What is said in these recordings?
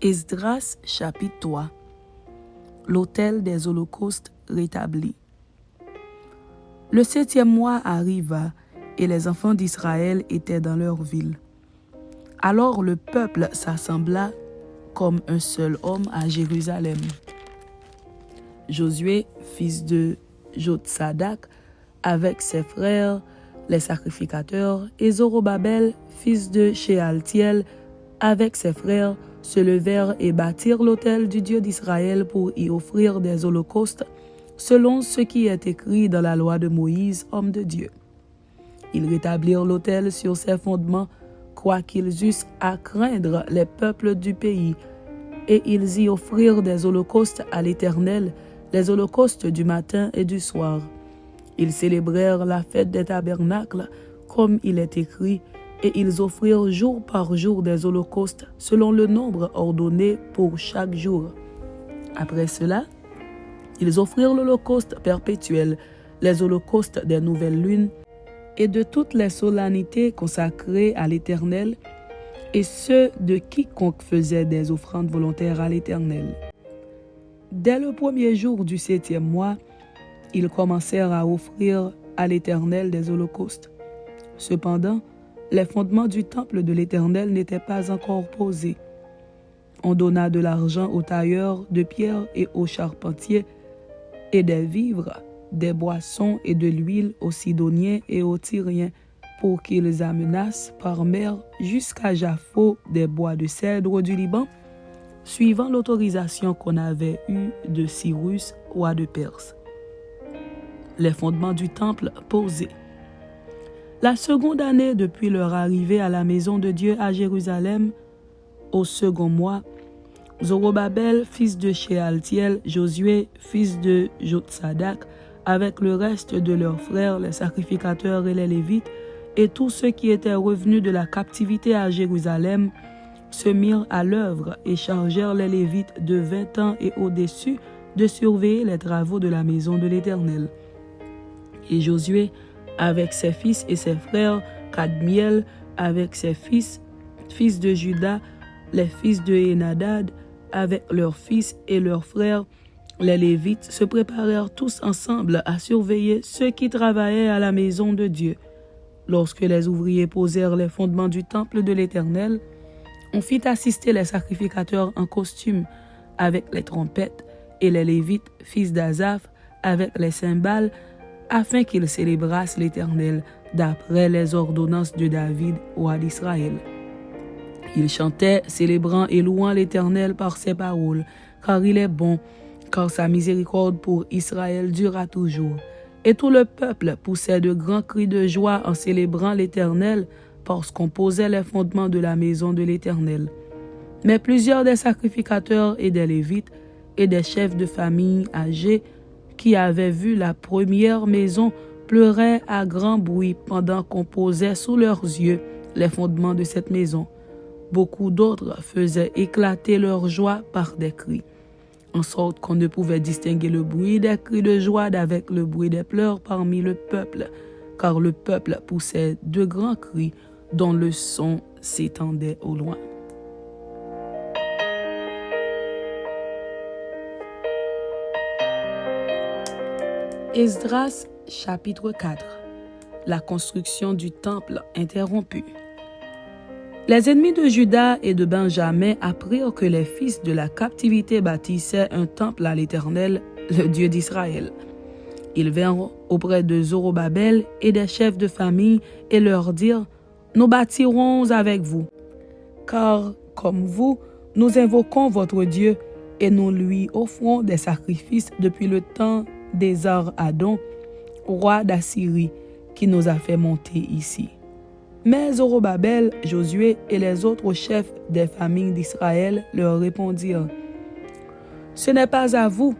Esdras chapitre 3. L'autel des holocaustes rétabli. Le 7e mois arriva, et les enfants d'Israël étaient dans leur ville. Alors le peuple s'assembla comme un seul homme à Jérusalem. Josué, fils de Jotsadak, avec ses frères, les sacrificateurs, et Zorobabel, fils de Shealtiel, avec ses frères, se levèrent et bâtirent l'autel du Dieu d'Israël pour y offrir des holocaustes, selon ce qui est écrit dans la loi de Moïse, homme de Dieu. Ils rétablirent l'autel sur ses fondements, quoiqu'ils eussent à craindre les peuples du pays, et ils y offrirent des holocaustes à l'Éternel, les holocaustes du matin et du soir. Ils célébrèrent la fête des tabernacles, comme il est écrit, et ils offrirent jour par jour des holocaustes, selon le nombre ordonné pour chaque jour. Après cela, ils offrirent l'holocauste perpétuel, les holocaustes des nouvelles lunes, et de toutes les solennités consacrées à l'Éternel, et ceux de quiconque faisait des offrandes volontaires à l'Éternel. Dès le premier jour du 7e mois, ils commencèrent à offrir à l'Éternel des holocaustes. Cependant, les fondements du temple de l'Éternel n'étaient pas encore posés. On donna de l'argent aux tailleurs de pierre et aux charpentiers, et des vivres, des boissons et de l'huile aux Sidoniens et aux Tyriens, pour qu'ils amenassent par mer jusqu'à Japho des bois de cèdre du Liban, suivant l'autorisation qu'on avait eue de Cyrus, roi de Perse. Les fondements du temple posés. La seconde année depuis leur arrivée à la maison de Dieu à Jérusalem, au second mois, Zorobabel, fils de Shealtiel, Josué, fils de Jotsadak, avec le reste de leurs frères, les sacrificateurs et les Lévites, et tous ceux qui étaient revenus de la captivité à Jérusalem, se mirent à l'œuvre et chargèrent les Lévites de 20 ans et au-dessus de surveiller les travaux de la maison de l'Éternel. Et Josué, avec ses fils et ses frères, Kadmiel, avec ses fils de Juda, les fils de Henadad, avec leurs fils et leurs frères, les Lévites, se préparèrent tous ensemble à surveiller ceux qui travaillaient à la maison de Dieu. Lorsque les ouvriers posèrent les fondements du temple de l'Éternel, on fit assister les sacrificateurs en costume, avec les trompettes, et les Lévites, fils d'Azaph, avec les cymbales, afin qu'ils célébrassent l'Éternel d'après les ordonnances de David, roi d'Israël. Ils chantaient, célébrant et louant l'Éternel par ses paroles, car il est bon, car sa miséricorde pour Israël durera toujours. Et tout le peuple poussait de grands cris de joie en célébrant l'Éternel, parce qu'on posait les fondements de la maison de l'Éternel. Mais plusieurs des sacrificateurs et des Lévites et des chefs de famille âgés qui avaient vu la première maison pleuraient à grand bruit pendant qu'on posait sous leurs yeux les fondements de cette maison. Beaucoup d'autres faisaient éclater leur joie par des cris, en sorte qu'on ne pouvait distinguer le bruit des cris de joie d'avec le bruit des pleurs parmi le peuple, car le peuple poussait de grands cris dont le son s'étendait au loin. Esdras chapitre 4. La construction du temple interrompue. Les ennemis de Juda et de Benjamin apprirent que les fils de la captivité bâtissaient un temple à l'Éternel, le Dieu d'Israël. Ils vinrent auprès de Zorobabel et des chefs de famille et leur dirent: « Nous bâtirons avec vous, car comme vous, nous invoquons votre Dieu et nous lui offrons des sacrifices depuis le temps d'Esar-Hadon, roi d'Assyrie, qui nous a fait monter ici. » Mais Zorobabel, Josué et les autres chefs des familles d'Israël leur répondirent: « Ce n'est pas à vous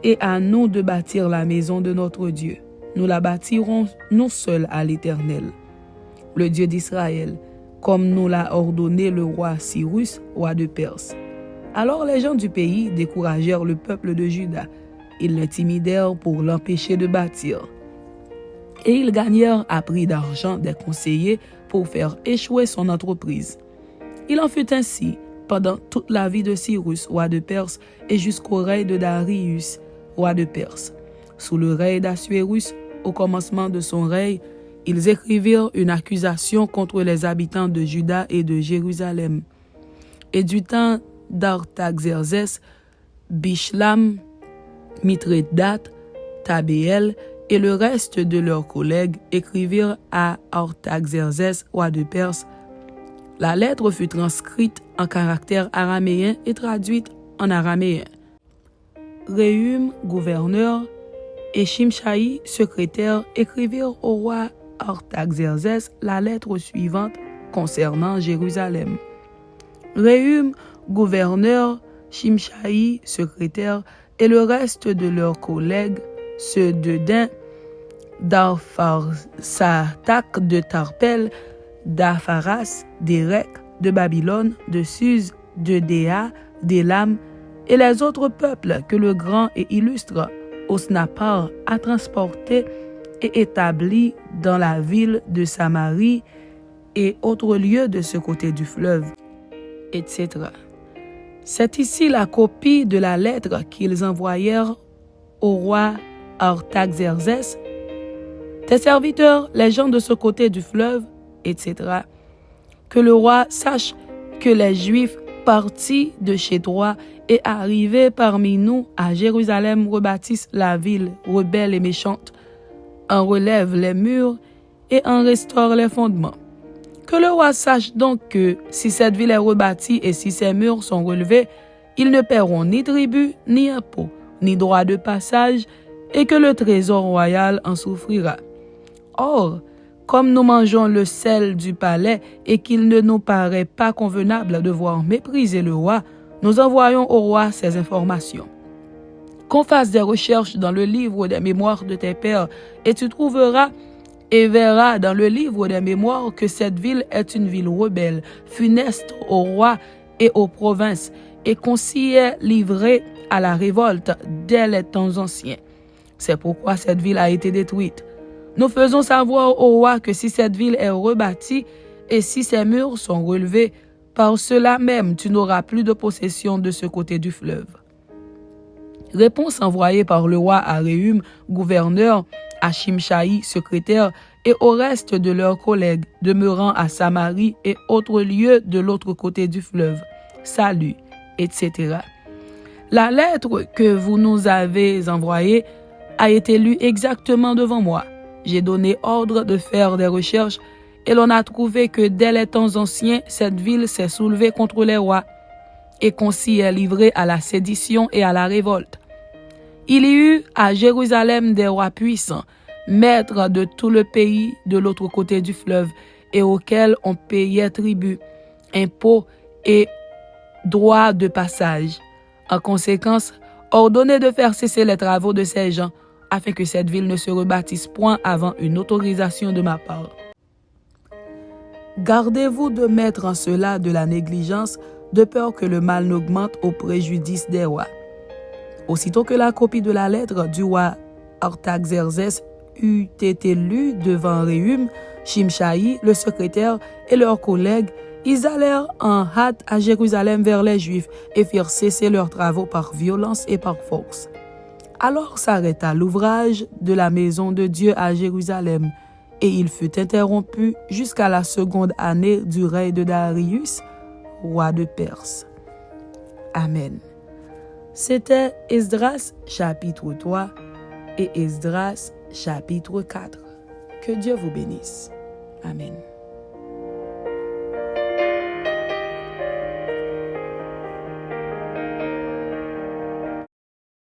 et à nous de bâtir la maison de notre Dieu. Nous la bâtirons nous seuls à l'Éternel, le Dieu d'Israël, comme nous l'a ordonné le roi Cyrus, roi de Perse. » Alors les gens du pays découragèrent le peuple de Juda. Ils l'intimidèrent pour l'empêcher de bâtir. Et ils gagnèrent à prix d'argent des conseillers pour faire échouer son entreprise. Il en fut ainsi pendant toute la vie de Cyrus, roi de Perse, et jusqu'au règne de Darius, roi de Perse. Sous le règne d'Assuérus, au commencement de son règne, ils écrivirent une accusation contre les habitants de Juda et de Jérusalem. Et du temps d'Artaxerxès, Bishlam, Mithrédate, Tabéel et le reste de leurs collègues écrivirent à Artaxerxès, roi de Perse. La lettre fut transcrite en caractère araméen et traduite en araméen. Réhum, gouverneur, et Shimshaï, secrétaire, écrivirent au roi Artaxerxès la lettre suivante concernant Jérusalem. Réhum, gouverneur, Shimshaï, secrétaire, et le reste de leurs collègues, ceux de Din, d'Arphasatak, de Tarpel, d'Apharas, d'Érec, de Babylone, de Suse, de Déa, d'Élam, et les autres peuples que le grand et illustre Osnappar a transportés et établis dans la ville de Samarie et autres lieux de ce côté du fleuve, etc. C'est ici la copie de la lettre qu'ils envoyèrent au roi Artaxerxès. Tes serviteurs, les gens de ce côté du fleuve, etc. Que le roi sache que les Juifs partis de chez toi et arrivés parmi nous à Jérusalem rebâtissent la ville rebelle et méchante, en relèvent les murs et en restaurent les fondements. Que le roi sache donc que si cette ville est rebâtie et si ses murs sont relevés, ils ne paieront ni tribut, ni impôt, ni droit de passage, et que le trésor royal en souffrira. Or, comme nous mangeons le sel du palais et qu'il ne nous paraît pas convenable de voir mépriser le roi, nous envoyons au roi ces informations. Qu'on fasse des recherches dans le livre des mémoires de tes pères, et tu trouveras et verras dans le livre des mémoires que cette ville est une ville rebelle, funeste au roi et aux provinces, et qu'on s'y est livré à la révolte dès les temps anciens. C'est pourquoi cette ville a été détruite. Nous faisons savoir au roi que si cette ville est rebâtie et si ses murs sont relevés, par cela même tu n'auras plus de possession de ce côté du fleuve. Réponse envoyée par le roi à Réhum, gouverneur, à Shimshaï, secrétaire, et au reste de leurs collègues demeurant à Samarie et autres lieux de l'autre côté du fleuve. Salut, etc. La lettre que vous nous avez envoyée a été lue exactement devant moi. J'ai donné ordre de faire des recherches et l'on a trouvé que dès les temps anciens, cette ville s'est soulevée contre les rois et qu'on s'y est livré à la sédition et à la révolte. Il y eut à Jérusalem des rois puissants, maîtres de tout le pays de l'autre côté du fleuve et auxquels on payait tribut, impôts et droits de passage. En conséquence, ordonnez de faire cesser les travaux de ces gens afin que cette ville ne se rebâtisse point avant une autorisation de ma part. Gardez-vous de mettre en cela de la négligence, de peur que le mal n'augmente au préjudice des rois. Aussitôt que la copie de la lettre du roi Artaxerxès eut été lue devant Réhum, Shimshaï, le secrétaire, et leurs collègues, ils allèrent en hâte à Jérusalem vers les Juifs et firent cesser leurs travaux par violence et par force. Alors s'arrêta l'ouvrage de la maison de Dieu à Jérusalem, et il fut interrompu jusqu'à la seconde année du règne de Darius, roi de Perse. Amen. C'était Esdras chapitre 3 et Esdras chapitre 4. Que Dieu vous bénisse. Amen.